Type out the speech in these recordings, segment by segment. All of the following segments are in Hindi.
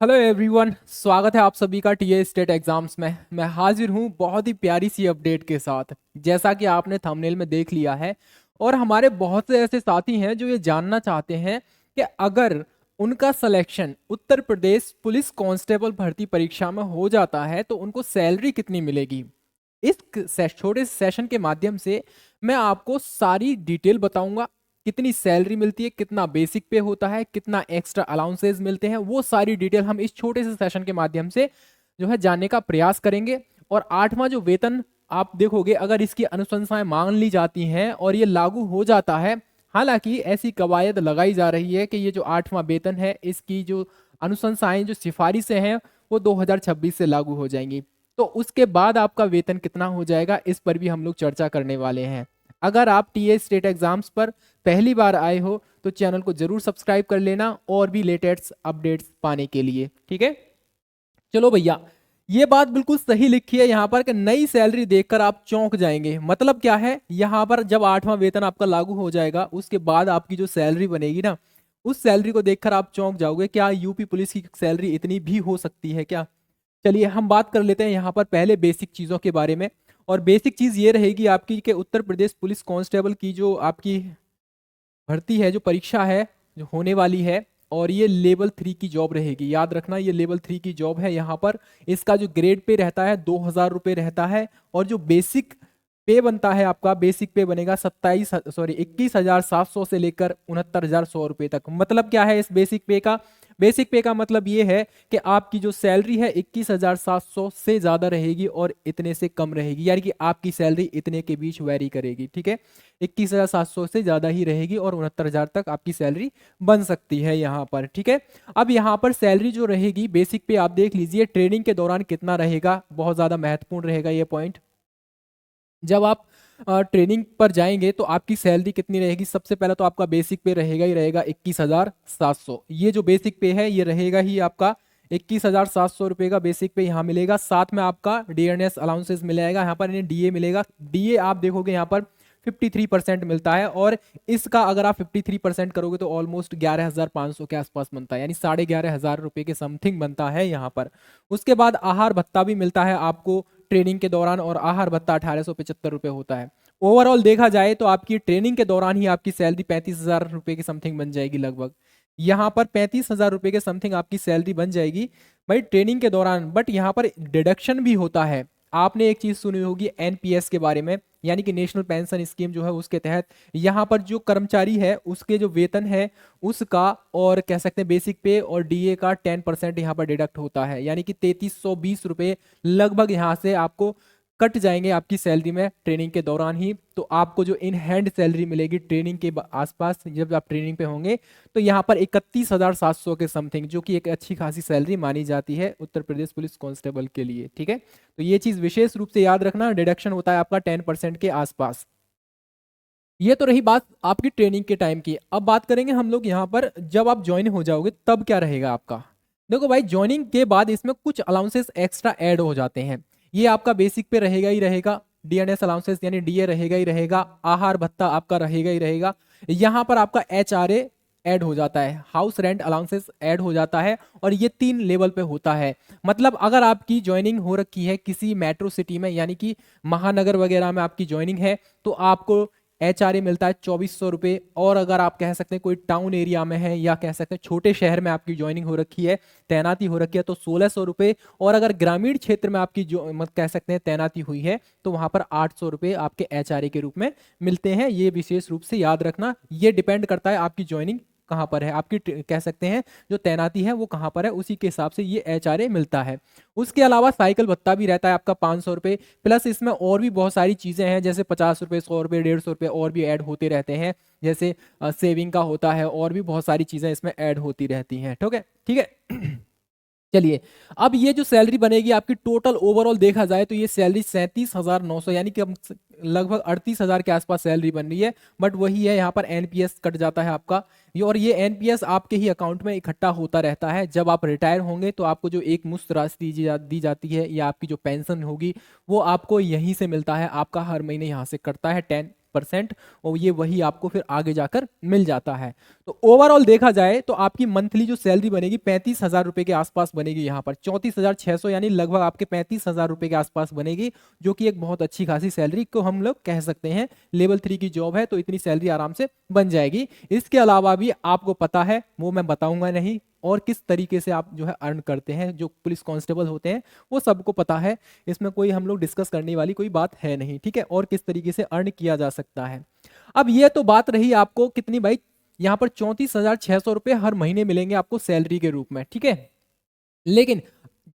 हेलो एवरीवन, स्वागत है आप सभी का टीए स्टेट एग्जाम्स में। मैं हाजिर हूँ बहुत ही प्यारी सी अपडेट के साथ। जैसा कि आपने थंबनेल में देख लिया है और हमारे बहुत से ऐसे साथी हैं जो ये जानना चाहते हैं कि अगर उनका selection Uttar Pradesh police constable भर्ती परीक्षा में हो जाता है तो उनको सैलरी कितनी मिलेगी। इस छोटे से सेशन के माध्यम से मैं आपको सारी डिटेल बताऊंगा। कितनी सैलरी मिलती है, कितना बेसिक पे होता है, कितना एक्स्ट्रा अलाउंसेस मिलते हैं, वो सारी डिटेल हम इस छोटे से सेशन के माध्यम से जो है जानने का प्रयास करेंगे। और आठवां जो वेतन आप देखोगे, अगर इसकी अनुशंसाएं मान ली जाती हैं और ये लागू हो जाता है, हालांकि ऐसी कवायद लगाई जा रही है कि ये जो आठवां वेतन है इसकी जो अनुशंसाएं जो सिफारिशें हैं वो 2026 से लागू हो जाएंगी। तो उसके बाद आपका वेतन कितना हो जाएगा, इस पर भी हम लोग चर्चा करने वाले हैं। अगर आप टीए स्टेट एग्जाम्स पर पहली बार आए हो तो चैनल को जरूर सब्सक्राइब कर लेना और भी लेटेस्ट अपडेट्स पाने के लिए, ठीक है। चलो भैया, ये बात बिल्कुल सही लिखी है यहाँ पर कि नई सैलरी देखकर आप चौंक जाएंगे। मतलब क्या है, यहाँ पर जब आठवां वेतन आपका लागू हो जाएगा उसके बाद आपकी जो सैलरी बनेगी ना, उस सैलरी को देखकर आप चौंक जाओगे। क्या यूपी पुलिस की सैलरी इतनी भी हो सकती है क्या? चलिए हम बात कर लेते हैं यहाँ पर पहले बेसिक चीज़ों के बारे में। और बेसिक चीज़ ये रहेगी आपकी कि उत्तर प्रदेश पुलिस कांस्टेबल की जो आपकी भर्ती है, जो परीक्षा है जो होने वाली है, और ये लेवल 3 की जॉब रहेगी। याद रखना, ये लेवल 3 की जॉब है। यहाँ पर इसका जो ग्रेड पे रहता है 2000 रुपये रहता है। और जो बेसिक पे बनता है, आपका बेसिक पे बनेगा 21,700 से लेकर 69,100 रुपये तक। मतलब क्या है इस बेसिक पे का? बेसिक पे का मतलब ये है कि आपकी जो सैलरी है 21,700 से ज्यादा रहेगी और इतने से कम रहेगी, यानी कि आपकी सैलरी इतने के बीच वेरी करेगी, ठीक है। 21,700 से ज्यादा ही रहेगी और 69,000 तक आपकी सैलरी बन सकती है यहाँ पर, ठीक है। अब यहाँ पर सैलरी जो रहेगी बेसिक पे, आप देख लीजिए ट्रेनिंग के दौरान कितना रहेगा, बहुत ज्यादा महत्वपूर्ण रहेगा ये पॉइंट। जब आप ट्रेनिंग पर जाएंगे तो आपकी सैलरी कितनी रहेगी? सबसे पहले तो आपका बेसिक पे रहेगा ही रहेगा 21,700। ये जो बेसिक पे है ये रहेगा ही आपका 21,700 रुपये का बेसिक पे यहाँ मिलेगा। साथ में आपका डीएनएस अलाउंसेस मिलेगा, यहाँ पर इन्हें डीए मिलेगा। डीए आप देखोगे यहाँ पर 53% मिलता है, और इसका अगर आप 53% करोगे तो ऑलमोस्ट 11,500 के आसपास बनता है, यानी 11,500 रुपये के समथिंग बनता है यहाँ पर। उसके बाद आहार भत्ता भी मिलता है आपको ट्रेनिंग के दौरान, और आहार भत्ता 1,875 रुपये होता है। ओवरऑल देखा जाए तो आपकी ट्रेनिंग के दौरान ही आपकी सैलरी 35,000 रुपये के समथिंग बन जाएगी लगभग। यहाँ पर 35,000 रुपये के समथिंग आपकी सैलरी बन जाएगी भाई ट्रेनिंग के दौरान। बट यहाँ पर डिडक्शन भी होता है। आपने एक चीज सुनी होगी एनपीएस के बारे में, यानी कि नेशनल पेंशन स्कीम जो है उसके तहत यहाँ पर जो कर्मचारी है उसके जो वेतन है उसका, और कह सकते हैं बेसिक पे और डीए का 10% यहाँ पर डिडक्ट होता है, यानी कि 3,320 रुपये लगभग यहाँ से आपको कट जाएंगे आपकी सैलरी में ट्रेनिंग के दौरान ही। तो आपको जो इन हैंड सैलरी मिलेगी ट्रेनिंग के आसपास जब आप ट्रेनिंग पे होंगे तो यहाँ पर 31,700 के समथिंग, जो कि एक अच्छी खासी सैलरी मानी जाती है उत्तर प्रदेश पुलिस कांस्टेबल के लिए, ठीक है। तो ये चीज विशेष रूप से याद रखना, डिडक्शन होता है आपका 10% के आसपास। ये तो रही बात आपकी ट्रेनिंग के टाइम की। अब बात करेंगे हम लोग यहाँ पर जब आप ज्वाइन हो जाओगे तब क्या रहेगा आपका। देखो भाई, ज्वाइनिंग के बाद इसमें कुछ अलाउंसेस एक्स्ट्रा ऐड हो जाते हैं। ये आपका बेसिक पे रहेगा ही रहेगा, डीएनएस अलाउंसेस यानी डीए रहेगा ही रहेगा, आहार भत्ता आपका रहेगा ही रहेगा। यहाँ पर आपका एचआरए ऐड हो जाता है, हाउस रेंट अलाउंसेस ऐड हो जाता है, और ये 3 लेवल पे होता है। मतलब अगर आपकी ज्वाइनिंग हो रखी है किसी मेट्रो सिटी में, यानी कि महानगर वगैरह में आपकी ज्वाइनिंग है, तो आपको एचआरए मिलता है 2,400 रुपये। और अगर आप कह सकते हैं कोई टाउन एरिया में है या कह सकते हैं छोटे शहर में आपकी ज्वाइनिंग हो रखी है, तैनाती हो रखी है, तो 1,600 रुपये। और अगर ग्रामीण क्षेत्र में आपकी जो कह सकते हैं तैनाती हुई है तो वहां पर 800 रुपये आपके एचआरए के रूप में मिलते हैं। ये विशेष रूप से याद रखना, ये डिपेंड करता है आपकी ज्वाइनिंग कहाँ पर है, आपकी कह सकते हैं जो तैनाती है वो कहाँ पर है, उसी के हिसाब से ये एचआरए मिलता है। उसके अलावा साइकिल भत्ता भी रहता है आपका 500 रुपये, प्लस इसमें और भी बहुत सारी चीजें हैं, जैसे 50 रुपये, 100 रुपये, 150 रुपये और भी ऐड होते रहते हैं। जैसे सेविंग का होता है, और भी बहुत सारी चीजें इसमें ऐड होती रहती हैं, ठीक है, ठीक है। चलिए, अब ये जो सैलरी बनेगी आपकी टोटल ओवरऑल देखा जाए तो ये सैलरी 37,900, यानी कि लगभग 38,000 के आसपास सैलरी बन रही है। बट वही है, यहाँ पर एनपीएस कट जाता है आपका और ये एनपीएस आपके ही अकाउंट में इकट्ठा होता रहता है। जब आप रिटायर होंगे तो आपको जो एक मुश्त राशि दी जाती है या आपकी जो पेंशन होगी वो आपको यहीं से मिलता है, आपका हर महीने यहाँ से कटता है 10% और ये वही आपको फिर आगे जाकर मिल जाता है। तो ओवरऑल देखा जाए तो आपकी मंथली जो सैलरी बनेगी 35,000 रुपए के आसपास बनेगी, यहाँ पर 34,600 यानी लगभग आपके 35,000 रुपए के आसपास बनेगी, जो कि एक बहुत अच्छी खासी सैलरी को हम लोग कह सकते हैं। लेवल 3 की जॉब है तो इतनी सैलरी आराम से बन जाएगी। इसके अलावा भी आपको पता है, वो मैं बताऊंगा नहीं, और किस तरीके से आप जो है अर्न करते हैं, जो पुलिस कांस्टेबल होते हैं वो सबको पता है, इसमें कोई हम लोग डिस्कस करने वाली कोई बात है नहीं, ठीक है। और किस तरीके से अर्न किया जा सकता है। अब ये तो बात रही आपको कितनी भाई, यहाँ पर 34,600 रुपए हर महीने मिलेंगे आपको सैलरी के रूप में, ठीक है। लेकिन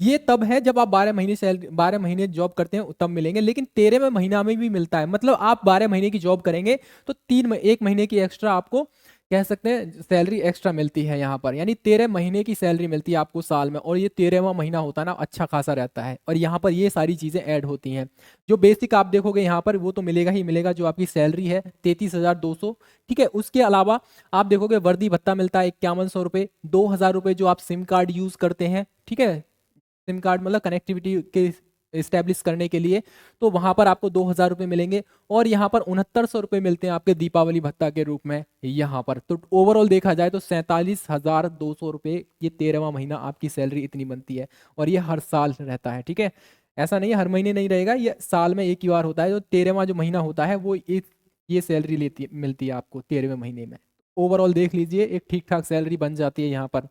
ये तब है जब आप 12 महीने सैलरी 12 महीने जॉब करते हैं तब मिलेंगे, लेकिन 13वें महीना में भी मिलता है। मतलब आप 12 महीने की जॉब करेंगे तो 1 महीने की एक्स्ट्रा आपको कह सकते हैं सैलरी एक्स्ट्रा मिलती है यहाँ पर, यानी 13 महीने की सैलरी मिलती है आपको साल में। और ये 13वां महीना होता है ना, अच्छा खासा रहता है, और यहाँ पर ये सारी चीजें ऐड होती हैं। जो बेसिक आप देखोगे यहाँ पर वो तो मिलेगा ही मिलेगा, जो आपकी सैलरी है 33,200, ठीक है। उसके अलावा आप देखोगे वर्दी भत्ता मिलता है 5100 रुपये, 2,000 रुपये जो आप सिम कार्ड यूज करते हैं, ठीक है। सिम कार्ड मतलब कनेक्टिविटी के इस्टेब्लिश करने के लिए, तो वहां पर आपको 2,000 रुपये मिलेंगे। और यहाँ पर 6,900 रुपये मिलते हैं आपके दीपावली भत्ता के रूप में यहाँ पर। तो ओवरऑल देखा जाए तो 47,200 रुपये ये 13वां महीना आपकी सैलरी इतनी बनती है। और ये हर साल रहता है, ठीक है। ऐसा नहीं है हर महीने नहीं रहेगा, ये साल में एक ही बार होता है। जो 13वां जो महीना होता है वो ये सैलरी मिलती है आपको 13वें महीने में। ओवरऑल देख लीजिए एक ठीक ठाक सैलरी बन जाती है यहाँ पर।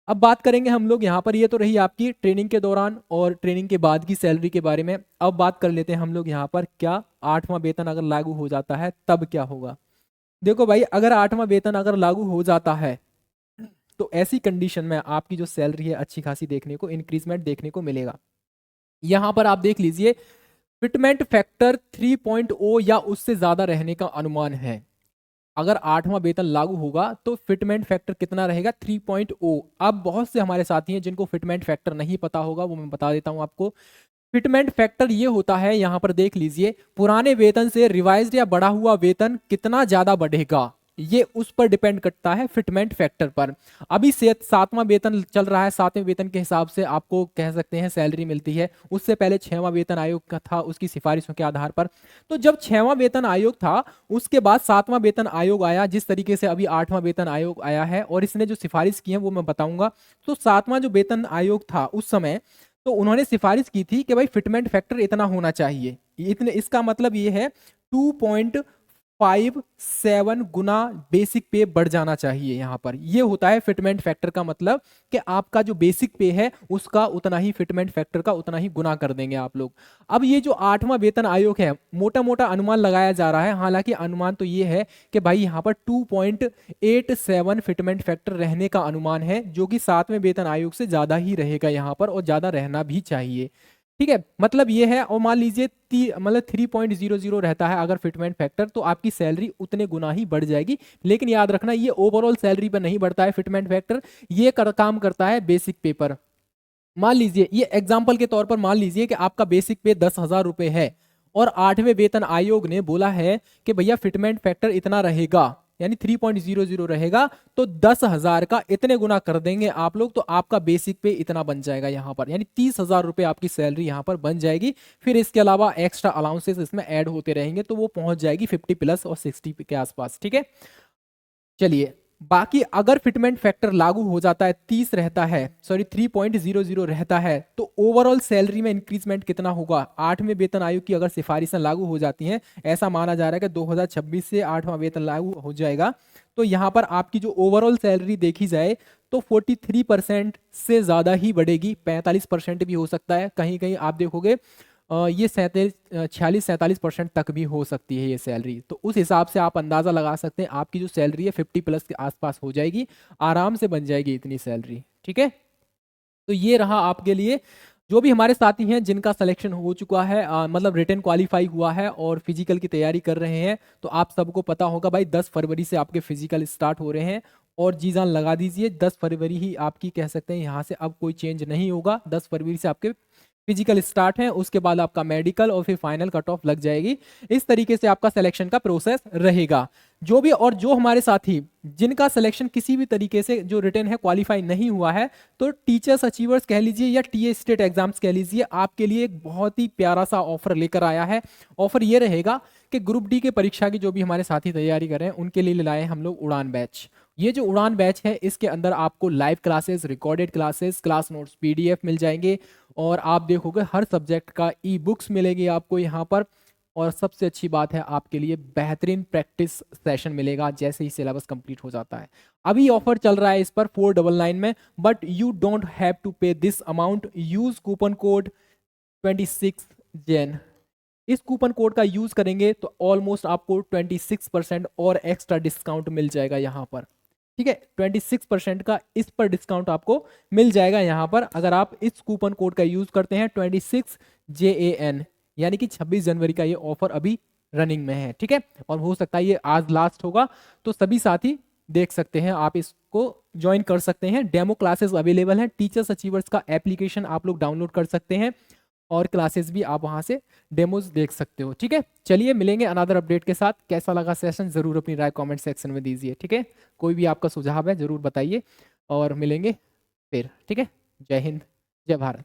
अब बात करेंगे हम लोग यहाँ पर, ये तो रही आपकी ट्रेनिंग के दौरान और ट्रेनिंग के बाद की सैलरी के बारे में। अब बात कर लेते हैं हम लोग यहाँ पर, क्या 8वां वेतन अगर लागू हो जाता है तब क्या होगा। देखो भाई, अगर 8वां वेतन अगर लागू हो जाता है तो ऐसी कंडीशन में आपकी जो सैलरी है अच्छी खासी देखने को इंक्रीजमेंट देखने को मिलेगा। यहाँ पर आप देख लीजिए फिटमेंट फैक्टर 3.0 या उससे ज्यादा रहने का अनुमान है। अगर 8वां वेतन लागू होगा तो फिटमेंट फैक्टर कितना रहेगा, 3.0। अब बहुत से हमारे साथी हैं जिनको फिटमेंट फैक्टर नहीं पता होगा, वो मैं बता देता हूं आपको। फिटमेंट फैक्टर ये होता है, यहां पर देख लीजिए, पुराने वेतन से रिवाइज्ड या बढ़ा हुआ वेतन कितना ज्यादा बढ़ेगा, ये उस पर डिपेंड करता है फिटमेंट फैक्टर पर। अभी से 7वां वेतन चल रहा है, 7वें वेतन के हिसाब से आपको कह सकते हैं सैलरी मिलती है। उससे पहले 6वां वेतन आयोग का था, उसकी सिफारिशों के आधार पर। तो जब 6वां वेतन आयोग था उसके बाद 7वां वेतन आयोग आया, जिस तरीके से अभी 8वां वेतन आयोग आया है, और इसने जो सिफारिश की है वो मैं बताऊंगा। तो 7वां जो वेतन आयोग था उस समय, तो उन्होंने सिफारिश की थी कि भाई फिटमेंट फैक्टर इतना होना चाहिए, इतने, इसका मतलब ये है 2.57 गुना बेसिक पे बढ़ जाना चाहिए। यहाँ पर ये होता है फिटमेंट फैक्टर का मतलब, कि आपका जो बेसिक पे है उसका उतना ही फिटमेंट फैक्टर का उतना ही गुना कर देंगे आप लोग। अब ये जो 8वां वेतन आयोग है, मोटा मोटा अनुमान लगाया जा रहा है, हालांकि अनुमान तो ये है कि भाई यहाँ पर 2.87 फिटमेंट फैक्टर रहने का अनुमान है, जो कि 7वें वेतन आयोग से ज्यादा ही रहेगा यहाँ पर, और ज्यादा रहना भी चाहिए, ठीक है। मतलब ये है, और मान लीजिए मतलब 3.00 रहता है अगर फिटमेंट फैक्टर, तो आपकी सैलरी उतने गुना ही बढ़ जाएगी। लेकिन याद रखना ये ओवरऑल सैलरी पर नहीं बढ़ता है फिटमेंट फैक्टर, ये काम करता है बेसिक पे पर। मान लीजिए, ये एग्जाम्पल के तौर पर मान लीजिए कि आपका बेसिक पे 10,000 रुपए है, और 8वें वेतन आयोग ने बोला है कि भैया फिटमेंट फैक्टर इतना रहेगा, यानी 3.00 रहेगा, तो 10,000 का इतने गुना कर देंगे आप लोग, तो आपका बेसिक पे इतना बन जाएगा यहाँ पर, यानी 30,000 रुपए आपकी सैलरी यहाँ पर बन जाएगी। फिर इसके अलावा एक्स्ट्रा अलाउंसेस इसमें ऐड होते रहेंगे, तो वो पहुंच जाएगी 50 प्लस और 60 के आसपास, ठीक है। चलिए, बाकी अगर फिटमेंट फैक्टर लागू हो जाता है, 30 रहता है, सॉरी 3.00 रहता है, तो ओवरऑल सैलरी में इंक्रीजमेंट कितना होगा। 8वें वेतन आयोग की अगर सिफारिशें लागू हो जाती हैं, ऐसा माना जा रहा है कि 2026 से 8वां वेतन लागू हो जाएगा, तो यहाँ पर आपकी जो ओवरऑल सैलरी देखी जाए तो 43% से ज्यादा ही बढ़ेगी, 45% भी हो सकता है, कहीं कहीं आप देखोगे ये 46-47% तक भी हो सकती है ये सैलरी। तो उस हिसाब से आप अंदाजा लगा सकते हैं आपकी जो सैलरी है 50 प्लस के आसपास हो जाएगी, आराम से बन जाएगी इतनी सैलरी, ठीक है। तो ये रहा आपके लिए। जो भी हमारे साथी हैं जिनका सिलेक्शन हो चुका है, मतलब रिटन क्वालिफाई हुआ है और फिजिकल की तैयारी कर रहे हैं, तो आप सबको पता होगा भाई 10 फरवरी से आपके फिजिकल स्टार्ट हो रहे हैं, और जी जान लगा दीजिए 10 फरवरी ही आपकी कह सकते हैं, यहाँ से अब कोई चेंज नहीं होगा, 10 फरवरी से आपके फिजिकल स्टार्ट है, उसके बाद आपका मेडिकल और फिर फाइनल कट ऑफ लग जाएगी। इस तरीके से आपका सिलेक्शन का प्रोसेस रहेगा। जो भी और जो हमारे साथी जिनका सिलेक्शन किसी भी तरीके से जो रिटर्न है क्वालिफाई नहीं हुआ है, तो टीचर्स अचीवर्स कह लीजिए या टीए स्टेट एग्जाम्स कह लीजिए, आपके लिए एक बहुत ही प्यारा सा ऑफर लेकर आया है। ऑफर ये रहेगा कि ग्रुप डी के परीक्षा की जो भी हमारे साथी तैयारी कर रहे हैं उनके लिए लाए हम लोग उड़ान बैच। ये जो उड़ान बैच है इसके अंदर आपको live classes, recorded classes, class notes PDF मिल जाएंगे, और आप देखोगे हर सब्जेक्ट का ई बुक्स मिलेगी आपको यहाँ पर। और सबसे अच्छी बात है आपके लिए बेहतरीन प्रैक्टिस सेशन मिलेगा जैसे ही सिलेबस कंप्लीट हो जाता है। अभी ऑफर चल रहा है इस पर 499 में, but you don't have to pay this amount. Use coupon code 26 Jain. इस कूपन कोड का यूज करेंगे तो ऑलमोस्ट आपको 26% और एक्स्ट्रा डिस्काउंट मिल जाएगा यहाँ पर। ठीक है, 26% का इस पर डिस्काउंट आपको मिल जाएगा यहाँ पर अगर आप इस कूपन कोड का यूज करते हैं 26 JAN, यानी कि 26 जनवरी का ये ऑफर अभी रनिंग में है। ठीक है, और हो सकता है ये आज लास्ट होगा, तो सभी साथी देख सकते हैं, आप इसको ज्वाइन कर सकते हैं। डेमो क्लासेस अवेलेबल हैं, टीचर्स अचीवर्स का एप्लीकेशन आप लोग डाउनलोड कर सकते हैं और क्लासेस भी आप वहां से डेमोज देख सकते हो। ठीक है, चलिए मिलेंगे अनदर अपडेट के साथ। कैसा लगा सेशन जरूर अपनी राय कमेंट सेक्शन में दीजिए। ठीक है, कोई भी आपका सुझाव है जरूर बताइए और मिलेंगे फिर। ठीक है, जय हिंद, जय भारत।